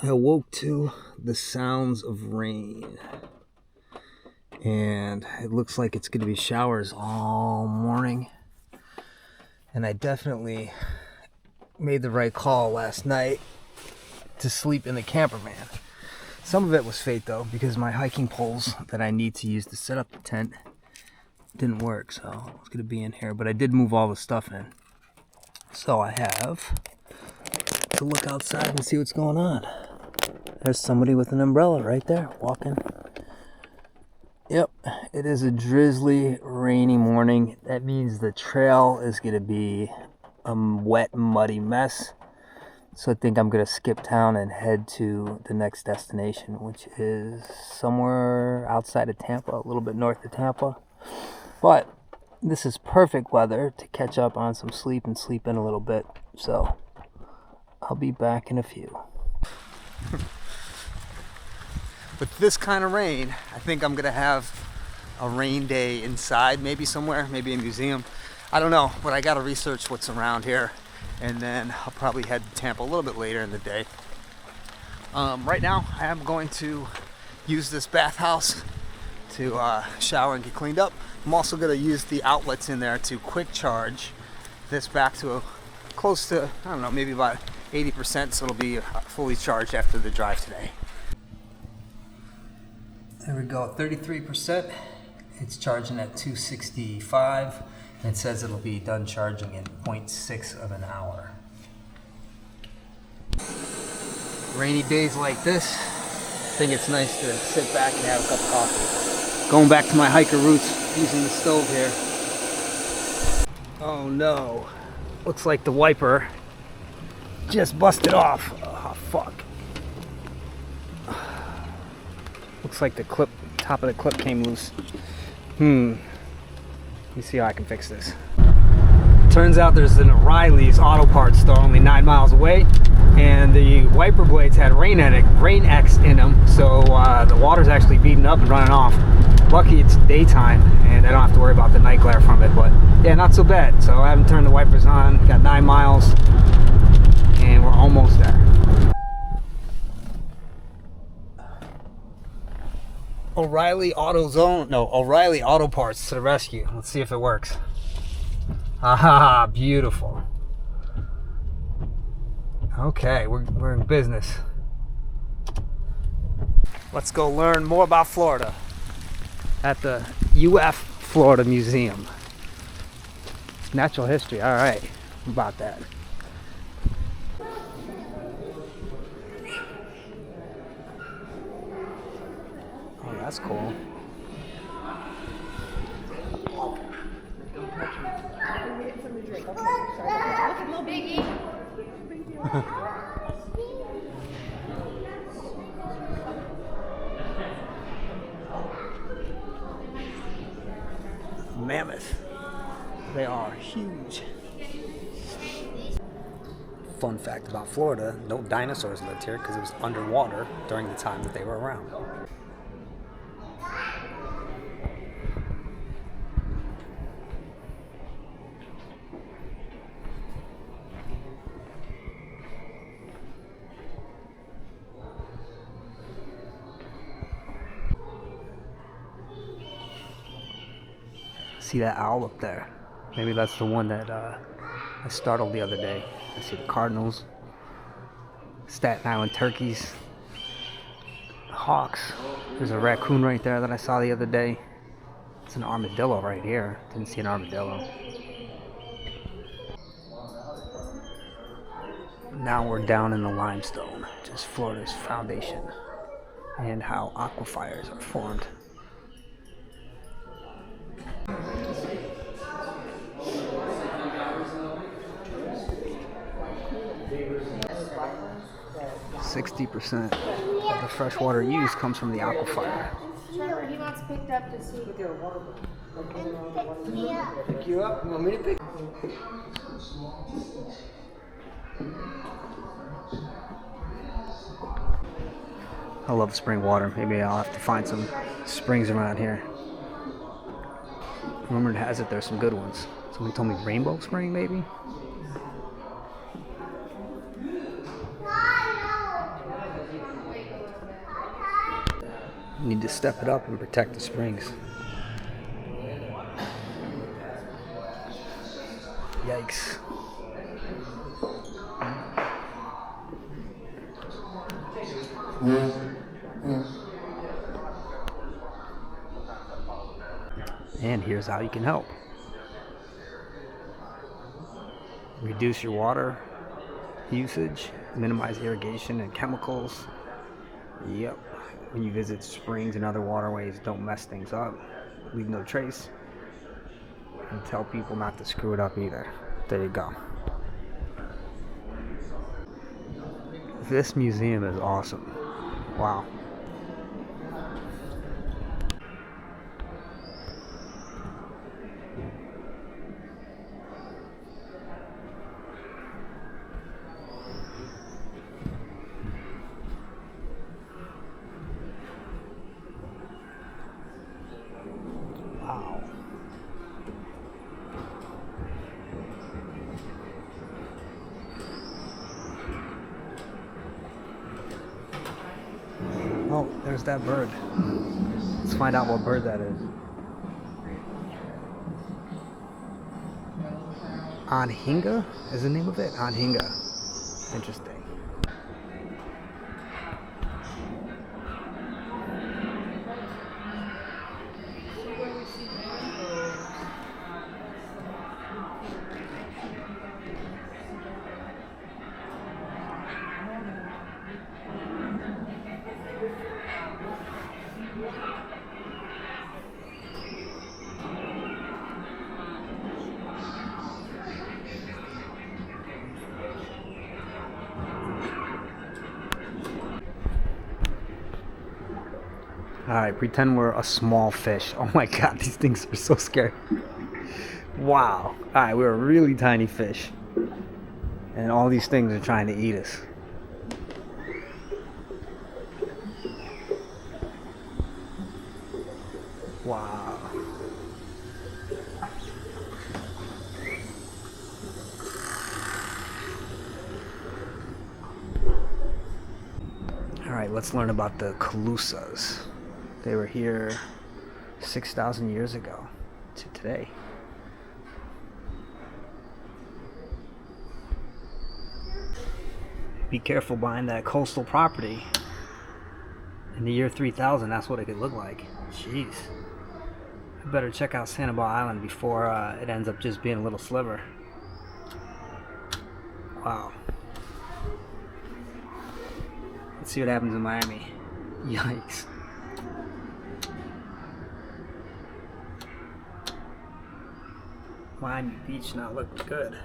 I awoke to the sounds of rain, and it looks like it's going to be showers all morning. And I definitely made the right call last night to sleep in the camper van. Some of it was fate though, because my hiking poles that I need to use to set up the tent didn't work, so it's going to be in here. But I did move all the stuff in, so I have to look outside and see what's going on. There's somebody with an umbrella right there walking. Yep, it is a drizzly, rainy morning. That means the trail is going to be a wet, muddy mess. So I think I'm going to skip town and head to the next destination, which is somewhere outside of Tampa, a little bit north of Tampa. But this is perfect weather to catch up on some sleep and sleep in a little bit. So I'll be back in a few. With this kind of rain, I think I'm gonna have a rain day inside, maybe somewhere, maybe a museum. I don't know, but I gotta research what's around here, and then I'll probably head to Tampa a little bit later in the day. Right now, I am going to use this bathhouse to shower and get cleaned up. I'm also gonna use the outlets in there to quick charge this back to close to, I don't know, maybe about 80%, so it'll be fully charged after the drive today. There we go, 33%. It's charging at 265. And it says it'll be done charging in 0.6 of an hour. Rainy days like this, I think it's nice to sit back and have a cup of coffee. Going back to my hiker roots, using the stove here. Oh no, looks like the wiper just busted off. Oh fuck. Looks like the clip, top of the clip came loose. Let me see how I can fix this. Turns out there's an O'Reilly's auto parts store only 9 miles away, and the wiper blades had rain X in them, so the water's actually beating up and running off. Lucky it's daytime and I don't have to worry about the night glare from it, but yeah, not so bad. So I haven't turned the wipers on, got 9 miles, and we're almost there. O'Reilly Auto Parts to the rescue. Let's see if it works. Aha, beautiful. Okay, we're in business. Let's go learn more about Florida at the UF Florida Museum. Natural history, all right, about that. That's cool. Mammoth. They are huge. Fun fact about Florida, no dinosaurs lived here because it was underwater during the time that they were around. See that owl up there? Maybe that's the one that I startled the other day. I see the cardinals, Staten Island turkeys, hawks. There's a raccoon right there that I saw the other day. It's an armadillo right here. Didn't see an armadillo. Now we're down in the limestone, which is Florida's foundation, and how aquifers are formed. %60 of the freshwater use comes from the aquifer. Trevor, he wants picked up to see. Pick you up? You want me to pick? I love spring water. Maybe I'll have to find some springs around here. Rumor has it there's some good ones. Somebody told me Rainbow Spring, maybe? Need to step it up and protect the springs. Yikes. And here's how you can help. Reduce your water usage, minimize irrigation and chemicals. Yep. When you visit springs and other waterways, don't mess things up. Leave no trace. And tell people not to screw it up either. There you go. This museum is awesome. Wow. Wow. Oh, there's that bird. Let's find out what bird that is. Anhinga is the name of it? Anhinga. Interesting. Alright, pretend we're a small fish. Oh my god, these things are so scary. Wow. Alright, we're a really tiny fish. And all these things are trying to eat us. Wow. Alright, let's learn about the Calusas. They were here 6,000 years ago to today. Be careful buying that coastal property. In the year 3000, that's what it could look like. Jeez. I better check out Sanibel Island before it ends up just being a little sliver. Wow. Let's see what happens in Miami. Yikes. Miami Beach not looking good.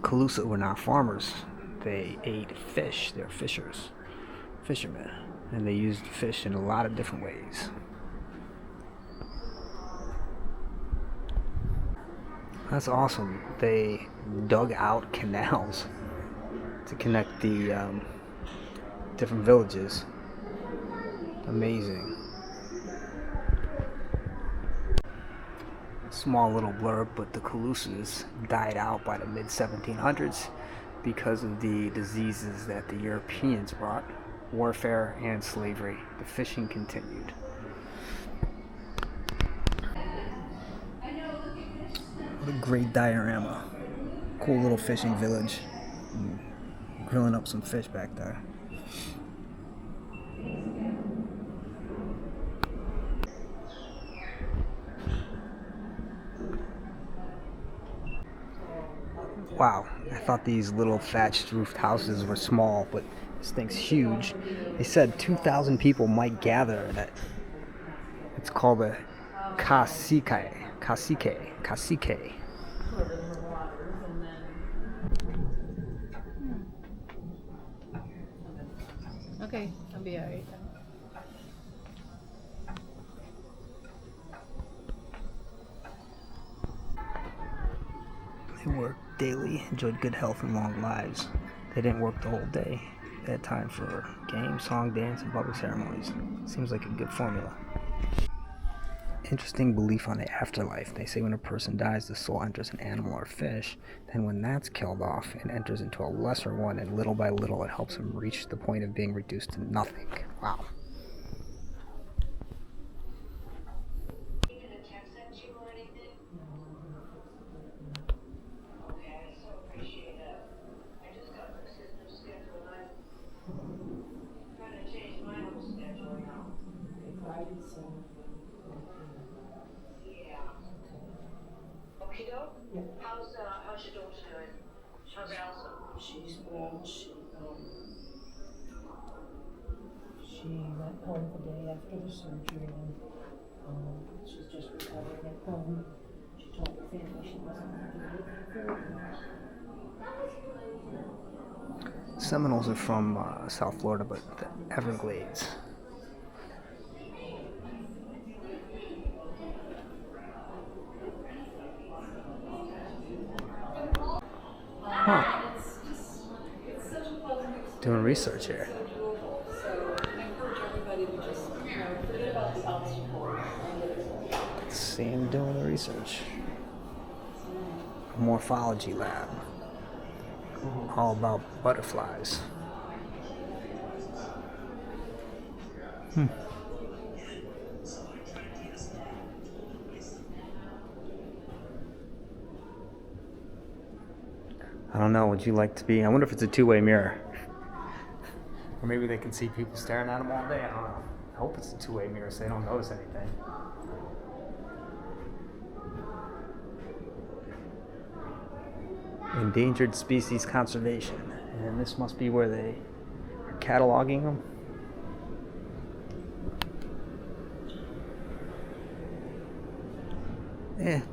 Calusa were not farmers. They ate fish. They're fishermen. And they used fish in a lot of different ways. That's awesome. They dug out canals to connect the different villages. Amazing. Small little blurb, but the Calusas died out by the mid-1700s because of the diseases that the Europeans brought, warfare and slavery. The fishing continued. What a great diorama. Cool little fishing village. Grilling up some fish back there. Wow, I thought these little thatched roofed houses were small, but this thing's huge. They said 2,000 people might gather at it. It's called a cacique. Okay, I'll be alright. They worked daily, enjoyed good health and long lives. They didn't work the whole day. They had time for games, song, dance, and public ceremonies. Seems like a good formula. interesting belief on the afterlife. They say when a person dies, the soul enters an animal or fish. Then when that's killed off, it enters into a lesser one, and little by little it helps them reach the point of being reduced to nothing. Wow. How's your daughter doing? How's Elsa? She's well. She went home the day after the surgery, and she's just recovering at home. She told her family she wasn't going to live for. Seminoles are from South Florida, but the Everglades. Huh. Doing research here. See him doing the research. Morphology lab. All about butterflies. I don't know, would you like to be? I wonder if it's a two-way mirror. Or maybe they can see people staring at them all day. I don't know. I hope it's a two-way mirror so they don't notice anything. Endangered species conservation. And this must be where they are cataloging them.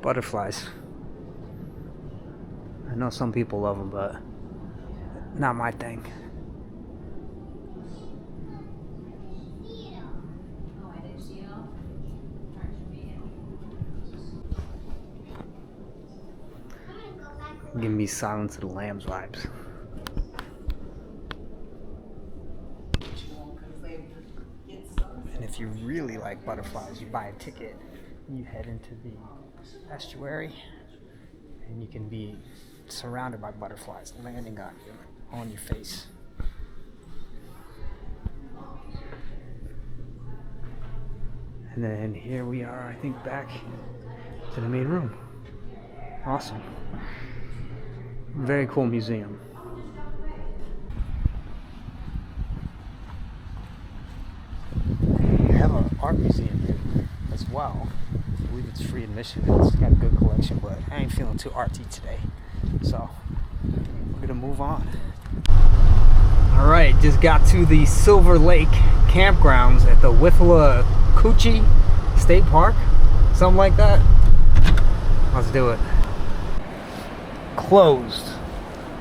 Butterflies. I know some people love them, but not my thing. Give me Silence of the Lambs vibes. And if you really like butterflies, you buy a ticket, you head into the estuary, and you can be surrounded by butterflies landing on your face. And then here we are, I think, back to the main room. Awesome. Very cool museum. They have an art museum here as well. I believe it's free admission. It's got a good collection, but I ain't feeling too artsy today. So we're gonna move on. All right, just got to the Silver Lake campgrounds at the Withlacoochee State Park, something like that. Let's do it. Closed.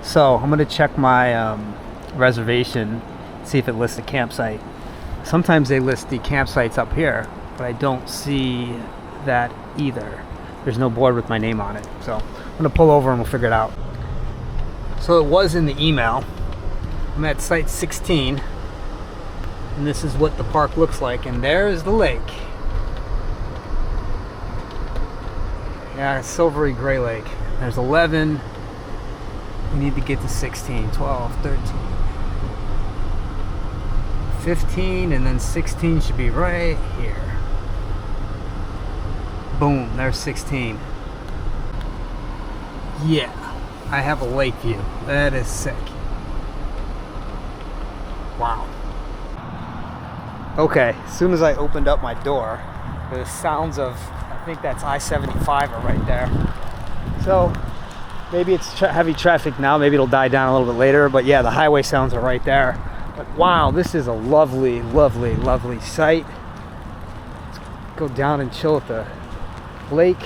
So I'm gonna check my reservation, see if it lists the campsite. Sometimes they list the campsites up here, but I don't see that either. There's no board with my name on it. So I'm gonna pull over and we'll figure it out. So it was in the email. I'm at site 16, and this is what the park looks like, and there's the lake. Yeah, silvery gray lake. There's 11. We need to get to 16, 12, 13, 15, and then 16 should be right here. Boom, there's 16. Yeah, I have a lake view. That is sick. Wow. Okay, as soon as I opened up my door, the sounds of, I think that's I-75 are right there. So maybe it's heavy traffic now, maybe it'll die down a little bit later, but yeah, the highway sounds are right there. But wow, this is a lovely, lovely, lovely site. Let's go down and chill at the lake.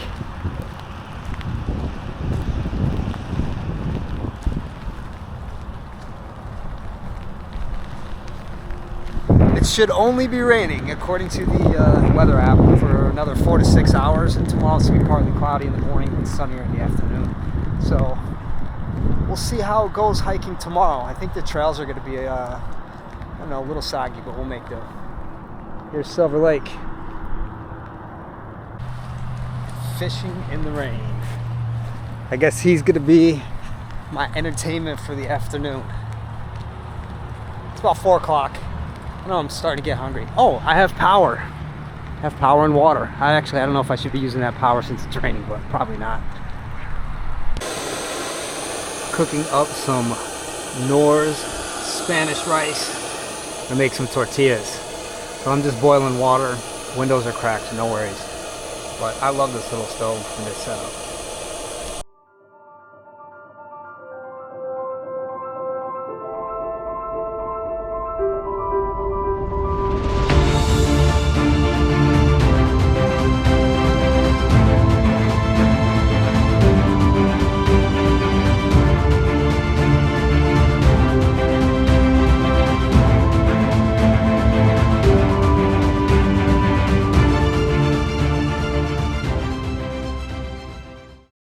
It should only be raining, according to the weather app, for another 4 to 6 hours, and tomorrow it's going to be partly cloudy in the morning and sunnier in the afternoon. So we'll see how it goes hiking tomorrow. I think the trails are going to be, I don't know, a little soggy, but we'll make do. Here's Silver Lake. fishing in the rain. I guess he's gonna be my entertainment for the afternoon. It's about 4 o'clock. I know I'm starting to get hungry. Oh, I have power. I have power and water. I don't know if I should be using that power since it's raining, but probably not. Cooking up some Knorr's Spanish rice to make some tortillas. So I'm just boiling water. Windows are cracked, no worries. But I love this little stove and this setup.